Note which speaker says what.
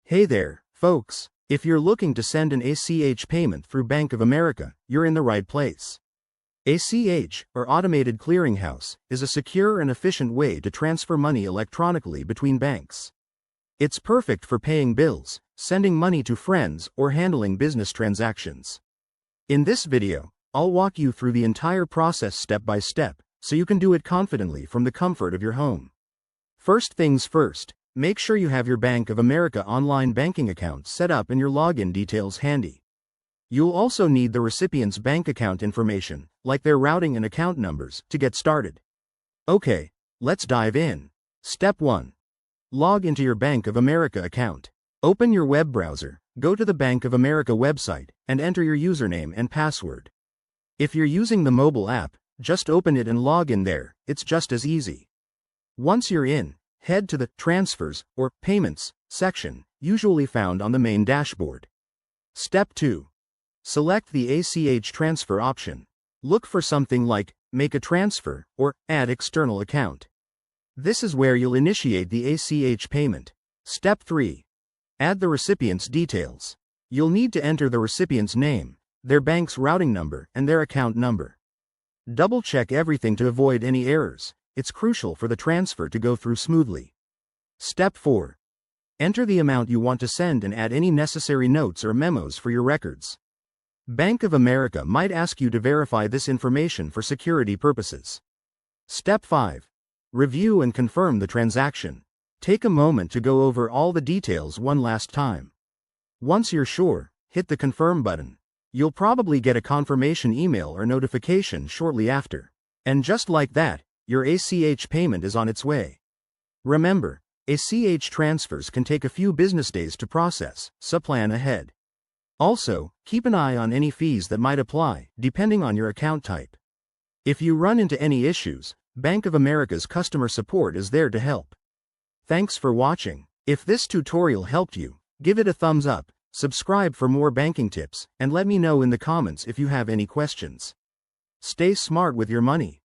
Speaker 1: Hey there, folks. If you're looking to send an ACH payment through Bank of America, you're in the right place. ACH, or Automated Clearinghouse, is a secure and efficient way to transfer money electronically between banks. It's perfect for paying bills, sending money to friends, or handling business transactions. In this video, I'll walk you through the entire process step by step, so you can do it confidently from the comfort of your home. First things first, make sure you have your Bank of America online banking account set up and your login details handy. You'll also need the recipient's bank account information, like their routing and account numbers, to get started. Okay, let's dive in. Step 1. Log into your Bank of America account. Open your web browser, go to the Bank of America website, and enter your username and password. If you're using the mobile app, just open it and log in there, it's just as easy. Once you're in, head to the Transfers or Payments section, usually found on the main dashboard. Step 2. Select the ACH transfer option. Look for something like Make a Transfer or Add External Account. This is where you'll initiate the ACH payment. Step 3. Add the recipient's details. You'll need to enter the recipient's name, their bank's routing number, and their account number. Double-check everything to avoid any errors. It's crucial for the transfer to go through smoothly. Step 4. Enter the amount you want to send and add any necessary notes or memos for your records. Bank of America might ask you to verify this information for security purposes. Step 5. Review and confirm the transaction. Take a moment to go over all the details one last time. Once you're sure, hit the Confirm button. You'll probably get a confirmation email or notification shortly after. And just like that, your ACH payment is on its way. Remember, ACH transfers can take a few business days to process, so plan ahead. Also, keep an eye on any fees that might apply, depending on your account type. If you run into any issues, Bank of America's customer support is there to help. Thanks for watching. If this tutorial helped you, give it a thumbs up, subscribe for more banking tips, and let me know in the comments if you have any questions. Stay smart with your money.